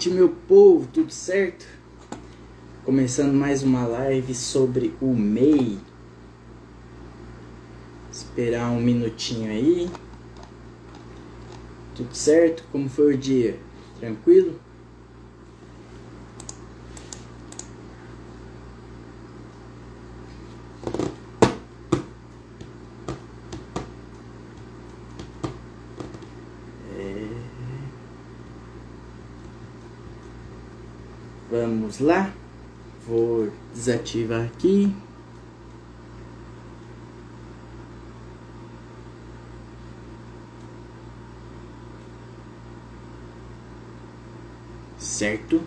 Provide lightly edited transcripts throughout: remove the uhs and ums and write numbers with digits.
noite, meu povo, tudo certo? Começando mais uma live sobre o MEI. Esperar um minutinho aí. Tudo certo? Como foi o dia? Tranquilo? Vamos lá. Vou desativar aqui. Certo?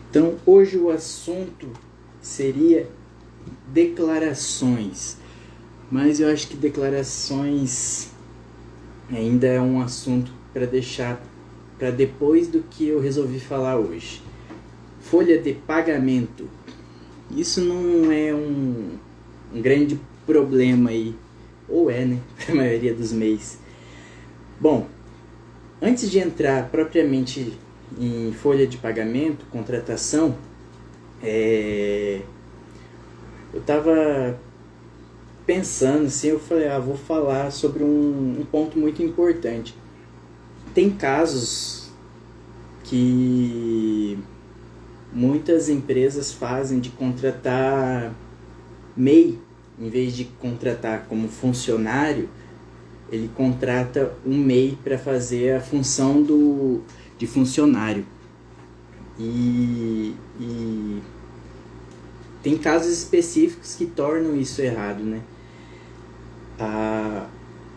Então, hoje o assunto seria declarações. Mas eu acho que declarações ainda é um assunto para deixar para depois do que eu resolvi falar hoje. Folha de pagamento. Isso não é um grande problema aí. Ou é, né? Para a maioria dos MEIs. Bom, antes de entrar propriamente em folha de pagamento, contratação, eu estava pensando assim, eu falei, vou falar sobre um ponto muito importante. Tem casos que muitas empresas fazem de contratar MEI, em vez de contratar como funcionário, ele contrata um MEI para fazer a função de funcionário. E tem casos específicos que tornam isso errado, né?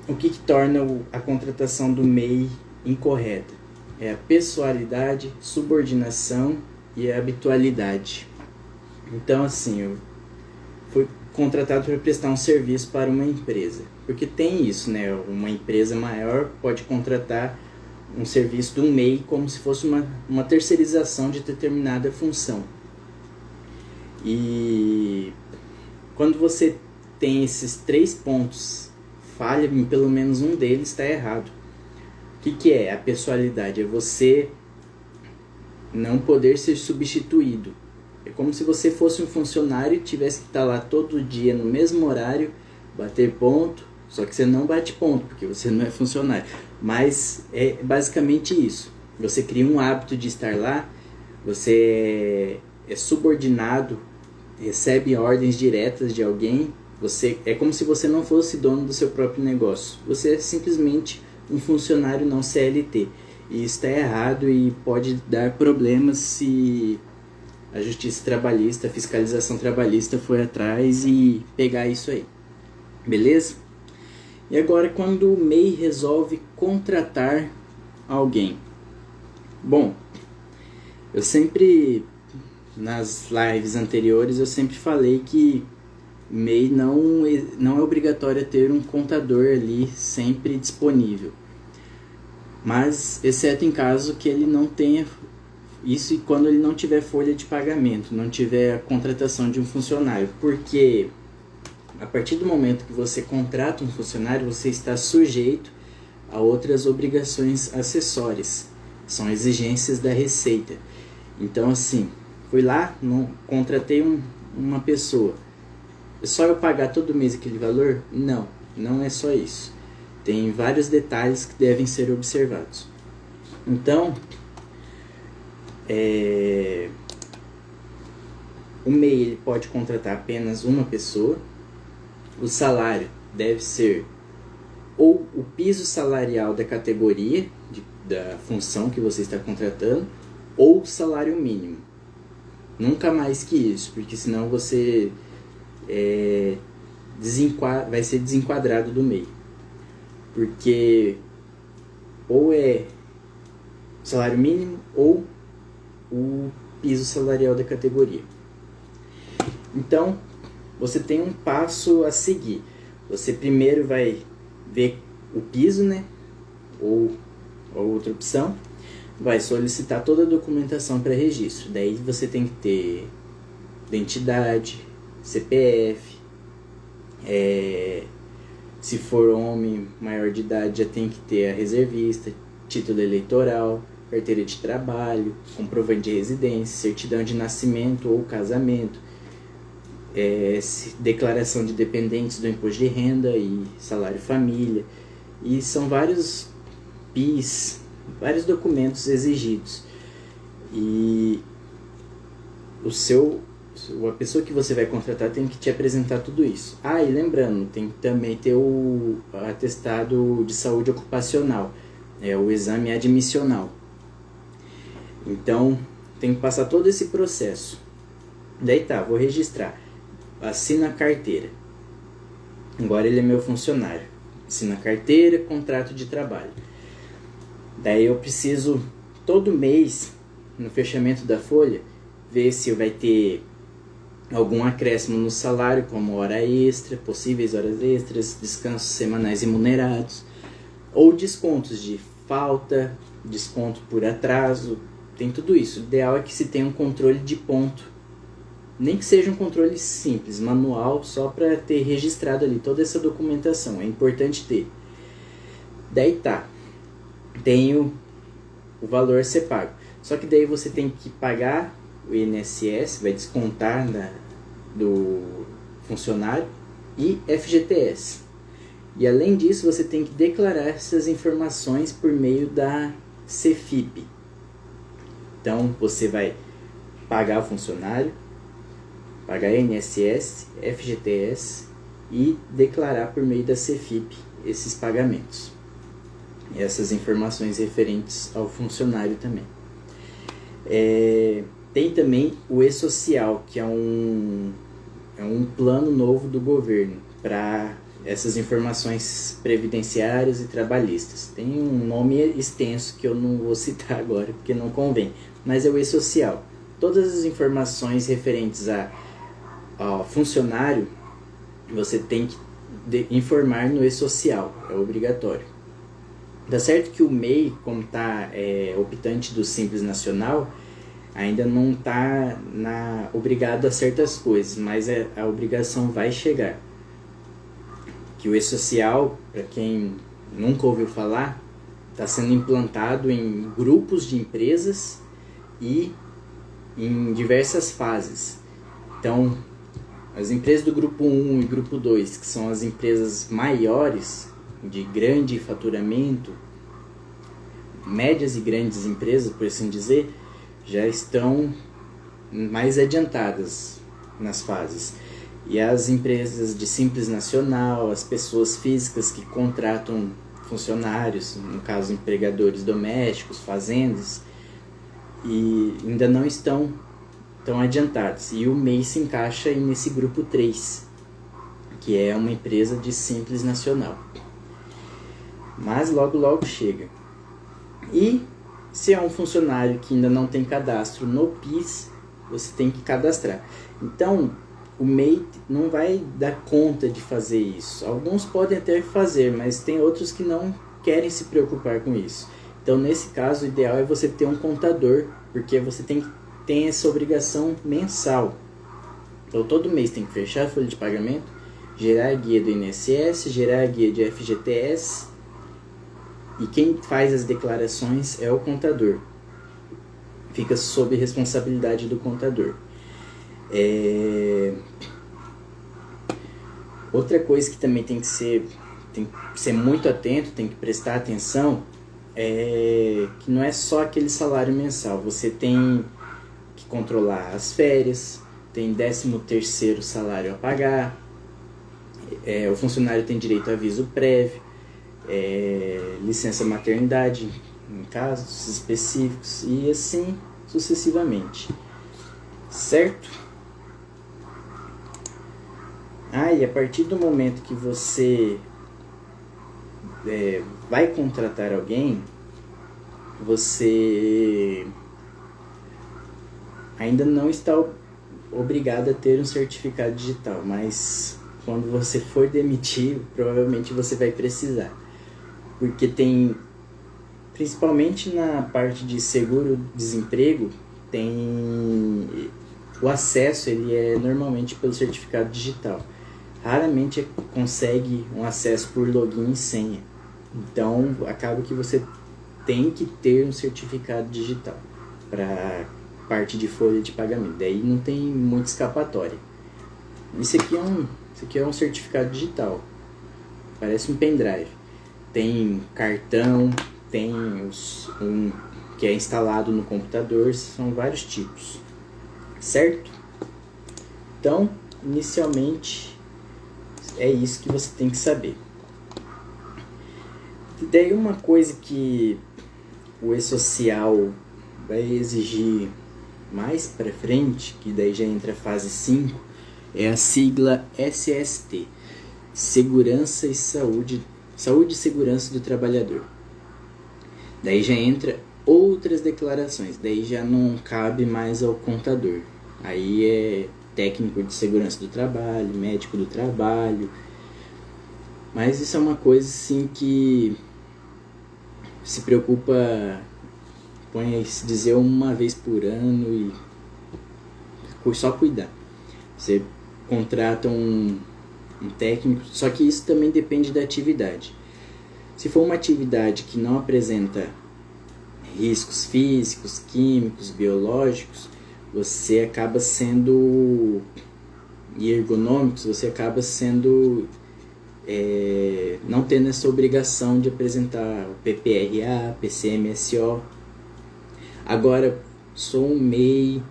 O que torna a contratação do MEI incorreta? É a pessoalidade, subordinação e a habitualidade. Então, assim, eu fui contratado para prestar um serviço para uma empresa. Porque tem isso, né? Uma empresa maior pode contratar um serviço de um MEI como se fosse uma terceirização de determinada função. E quando você tem esses 3 pontos, falha em pelo menos um deles, está errado. O que é a pessoalidade? É você não poder ser substituído. É como se você fosse um funcionário e tivesse que estar lá todo dia no mesmo horário, bater ponto, só que você não bate ponto, porque você não é funcionário. Mas é basicamente isso. Você cria um hábito de estar lá, você é subordinado, recebe ordens diretas de alguém, é como se você não fosse dono do seu próprio negócio. Você é simplesmente um funcionário não CLT. E isso está errado e pode dar problemas se a justiça trabalhista, a fiscalização trabalhista for atrás e pegar isso aí. Beleza? E agora, quando o MEI resolve contratar alguém. Bom, eu sempre, nas lives anteriores, eu sempre falei que MEI não é obrigatório ter um contador ali sempre disponível. Mas, exceto em caso que ele não tenha isso e quando ele não tiver folha de pagamento, não tiver a contratação de um funcionário. Porque a partir do momento que você contrata um funcionário, você está sujeito a outras obrigações acessórias. São exigências da Receita. Então, assim, fui lá, contratei uma pessoa. É só eu pagar todo mês aquele valor? Não é só isso. Tem vários detalhes que devem ser observados. Então, o MEI ele pode contratar apenas uma pessoa. O salário deve ser ou o piso salarial da categoria, da função que você está contratando, ou o salário mínimo. Nunca mais que isso, porque senão você vai ser desenquadrado do MEI. Porque ou é salário mínimo ou o piso salarial da categoria. Então, você tem um passo a seguir. Você primeiro vai ver o piso, né? Ou a outra opção, vai solicitar toda a documentação para registro. Daí você tem que ter identidade, CPF, se for homem maior de idade já tem que ter a reservista, título eleitoral, carteira de trabalho, comprovante de residência, certidão de nascimento ou casamento, declaração de dependentes do imposto de renda e salário família. E são vários PIS, vários documentos exigidos. E a pessoa que você vai contratar tem que te apresentar tudo isso. E lembrando, tem que também ter o atestado de saúde ocupacional, o exame admissional. Então, tem que passar todo esse processo. Daí vou registrar. Assina a carteira. Agora ele é meu funcionário. Assina a carteira, contrato de trabalho. Daí eu preciso, todo mês, no fechamento da folha, ver se vai ter algum acréscimo no salário, como hora extra, possíveis horas extras, descansos semanais remunerados, ou descontos de falta, desconto por atraso, tem tudo isso. O ideal é que se tenha um controle de ponto, nem que seja um controle simples, manual, só para ter registrado ali toda essa documentação, é importante ter. Daí tenho o valor a ser pago, só que daí você tem que pagar o INSS, vai descontar do funcionário, e FGTS. E além disso, você tem que declarar essas informações por meio da CEFIP. Então, você vai pagar o funcionário, pagar INSS, FGTS e declarar por meio da CEFIP esses pagamentos. E essas informações referentes ao funcionário também. Tem também o E-Social, que é um plano novo do governo para essas informações previdenciárias e trabalhistas. Tem um nome extenso que eu não vou citar agora, porque não convém, mas é o E-Social. Todas as informações referentes ao funcionário, você tem que informar no E-Social, é obrigatório. Dá certo que o MEI, como está optante do Simples Nacional, ainda não está obrigado a certas coisas, mas a obrigação vai chegar. Que o E-Social, para quem nunca ouviu falar, está sendo implantado em grupos de empresas e em diversas fases. Então, as empresas do grupo 1 e grupo 2, que são as empresas maiores, de grande faturamento, médias e grandes empresas, por assim dizer, já estão mais adiantadas nas fases. E as empresas de Simples Nacional, as pessoas físicas que contratam funcionários, no caso empregadores domésticos, fazendas, e ainda não estão tão adiantados. E o MEI se encaixa aí nesse grupo 3, que é uma empresa de Simples Nacional. Mas logo chega. E se é um funcionário que ainda não tem cadastro no PIS, você tem que cadastrar. Então, o MEI não vai dar conta de fazer isso. Alguns podem até fazer, mas tem outros que não querem se preocupar com isso. Então, nesse caso, o ideal é você ter um contador, porque você tem essa obrigação mensal. Então, todo mês tem que fechar a folha de pagamento, gerar a guia do INSS, gerar a guia de FGTS, e quem faz as declarações é o contador. Fica sob responsabilidade do contador. Outra coisa que também tem que ser muito atento, tem que prestar atenção, que não é só aquele salário mensal. Você tem que controlar as férias, tem 13º salário a pagar, o funcionário tem direito a aviso prévio, licença maternidade em casos específicos e assim sucessivamente, certo? E a partir do momento que você vai contratar alguém, você ainda não está obrigado a ter um certificado digital, mas quando você for demitir, provavelmente você vai precisar. Porque tem, principalmente na parte de seguro-desemprego, tem o acesso, ele é normalmente pelo certificado digital. Raramente consegue um acesso por login e senha. Então, acaba que você tem que ter um certificado digital para parte de folha de pagamento. Daí não tem muita escapatória. Isso aqui é um certificado digital. Parece um pendrive. Tem cartão, tem um que é instalado no computador, são vários tipos. Certo? Então, inicialmente, é isso que você tem que saber. E daí uma coisa que o e-social vai exigir mais para frente, que daí já entra a fase 5, é a sigla SST, Segurança e Saúde e Segurança do Trabalhador. Daí já entra outras declarações, daí já não cabe mais ao contador. Aí é técnico de segurança do trabalho, médico do trabalho. Mas isso é uma coisa assim que se preocupa, põe aí se dizer, uma vez por ano e só cuidar. Você contrata um técnico, só que isso também depende da atividade. Se for uma atividade que não apresenta riscos físicos, químicos, biológicos, você acaba sendo, e ergonômicos, você acaba sendo, não tendo essa obrigação de apresentar o PPRA, PCMSO. Agora, sou um MEI,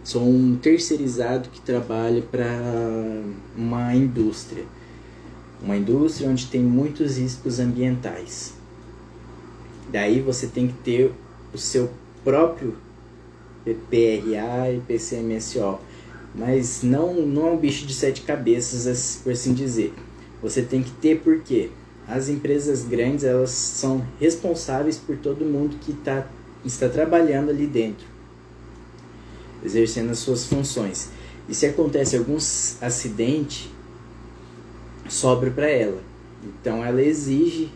sou um terceirizado que trabalha para uma indústria onde tem muitos riscos ambientais. Daí você tem que ter o seu próprio PPRA e PCMSO, mas não é um bicho de 7 cabeças, por assim dizer. Você tem que ter, porque as empresas grandes, elas são responsáveis por todo mundo que está trabalhando ali dentro, exercendo as suas funções. E se acontece algum acidente, sobra para ela. Então ela exige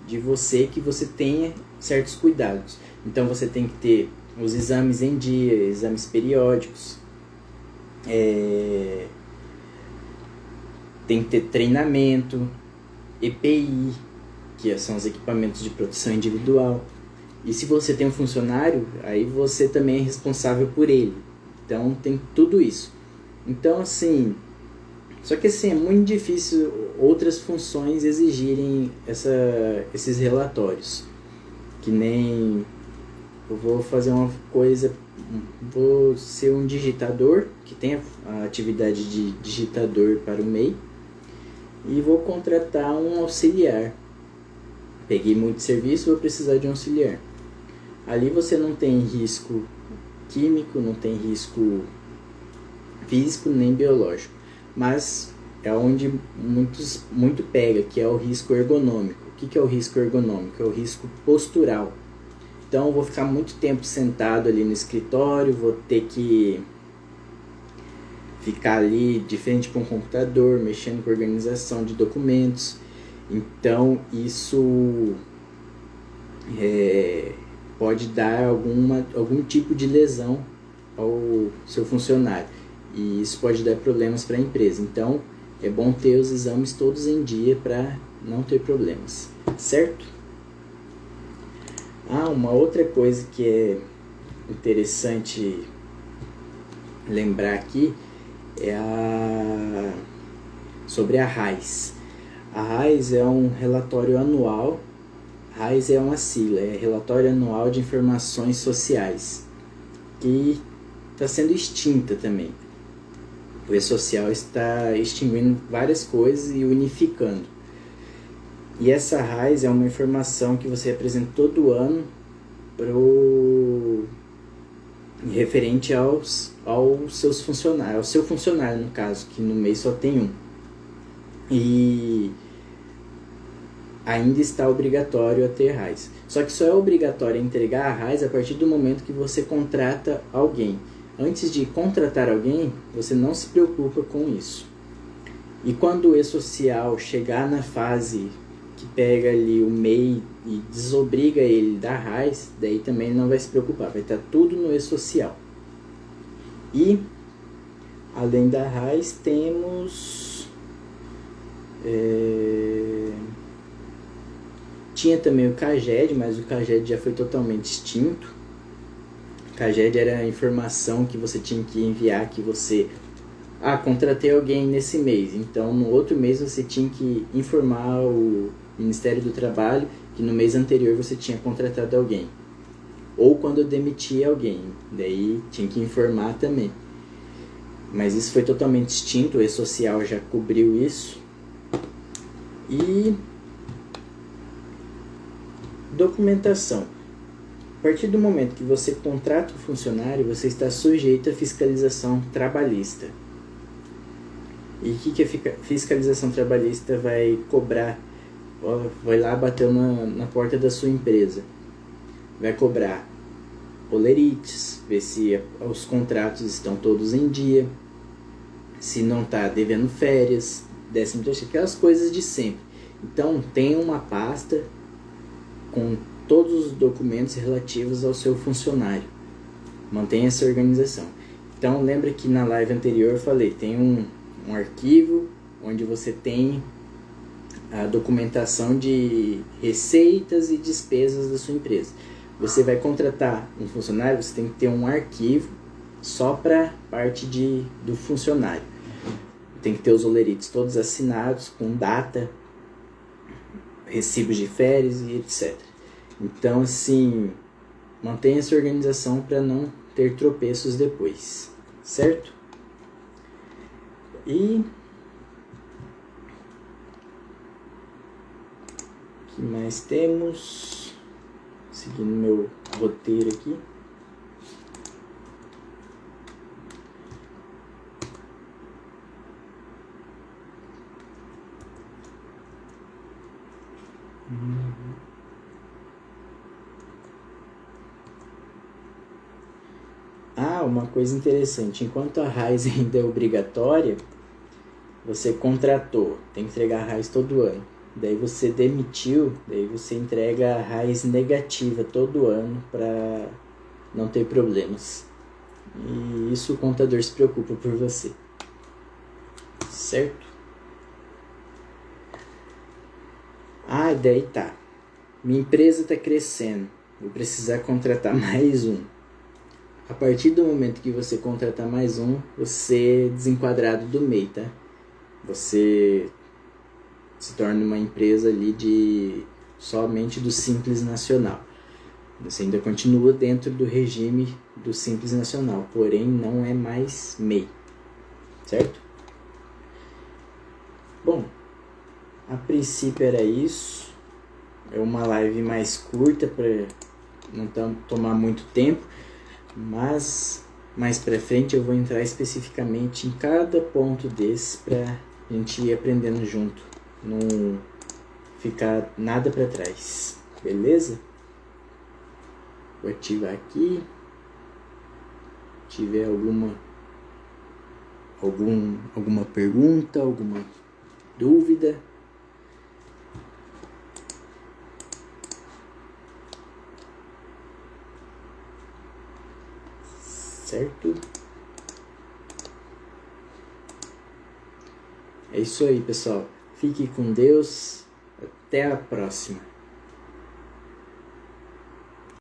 de você que você tenha certos cuidados. Então você tem que ter os exames em dia, exames periódicos, tem que ter treinamento, EPI, que são os equipamentos de proteção individual. E se você tem um funcionário, aí você também é responsável por ele. Então tem tudo isso. Então assim, só que assim, é muito difícil outras funções exigirem esses relatórios. Que nem eu vou fazer uma coisa, vou ser um digitador, que tem a atividade de digitador para o MEI, e vou contratar um auxiliar. Peguei muito serviço, vou precisar de um auxiliar. Ali você não tem risco químico, não tem risco físico nem biológico, mas é onde muito pega, que é o risco ergonômico. O que é o risco ergonômico? É o risco postural. Então eu vou ficar muito tempo sentado ali no escritório, vou ter que ficar ali de frente para um computador, mexendo com organização de documentos. Então isso pode dar algum tipo de lesão ao seu funcionário. E isso pode dar problemas para a empresa. Então é bom ter os exames todos em dia para não ter problemas, certo? Uma outra coisa que é interessante lembrar aqui é sobre a RAIS. A RAIS é um relatório anual. RAIS é uma sigla, é Relatório Anual de Informações Sociais, que está sendo extinta também. O e-social está extinguindo várias coisas e unificando. E essa RAIS é uma informação que você apresenta todo ano referente aos seus funcionários, ao seu funcionário, no caso, que no mês só tem um. E ainda está obrigatório a ter RAIS. Só que só é obrigatório entregar a RAIS a partir do momento que você contrata alguém. Antes de contratar alguém, você não se preocupa com isso. E quando o e-social chegar na fase que pega ali o MEI e desobriga ele da RAIS, daí também não vai se preocupar, vai estar tudo no e-social. E, além da RAIS, temos Tinha também o CAGED, mas o CAGED já foi totalmente extinto. O CAGED era a informação que você tinha que enviar, que você... contratei alguém nesse mês, então no outro mês você tinha que informar o Ministério do Trabalho que no mês anterior você tinha contratado alguém. Ou quando eu demitia alguém, daí tinha que informar também. Mas isso foi totalmente extinto, o E-Social já cobriu isso. E documentação. A partir do momento que você contrata o funcionário, você está sujeito à fiscalização trabalhista. E o que a fiscalização trabalhista vai cobrar? Vai lá, bateu na porta da sua empresa. Vai cobrar olerites, ver se os contratos estão todos em dia, se não está devendo férias, 13º, aquelas coisas de sempre. Então, tem uma pasta com todos os documentos relativos ao seu funcionário. Mantenha essa organização. Então, lembra que na live anterior eu falei, tem um arquivo onde você tem a documentação de receitas e despesas da sua empresa. Você vai contratar um funcionário, você tem que ter um arquivo só para parte do funcionário. Tem que ter os olerites todos assinados, com data, recibos de férias e etc. Então, assim, mantenha essa organização para não ter tropeços depois, certo? E o que mais temos? Seguindo meu roteiro aqui. Uma coisa interessante, enquanto a RAIS ainda é obrigatória, você contratou, tem que entregar a RAIS todo ano. Daí você demitiu, daí você entrega a RAIS negativa todo ano para não ter problemas. E isso o contador se preocupa por você. Certo? Daí tá. Minha empresa está crescendo. Vou precisar contratar mais um. A partir do momento que você contratar mais um, você é desenquadrado do MEI, tá? Você se torna uma empresa ali somente do Simples Nacional. Você ainda continua dentro do regime do Simples Nacional, porém não é mais MEI, certo? Bom, a princípio era isso. É uma live mais curta para não tomar muito tempo, mas mais pra frente eu vou entrar especificamente em cada ponto desse pra gente ir aprendendo junto, não ficar nada pra trás, beleza? Vou ativar aqui. Se tiver alguma pergunta, alguma dúvida. Certo? É isso aí, pessoal. Fique com Deus. Até a próxima.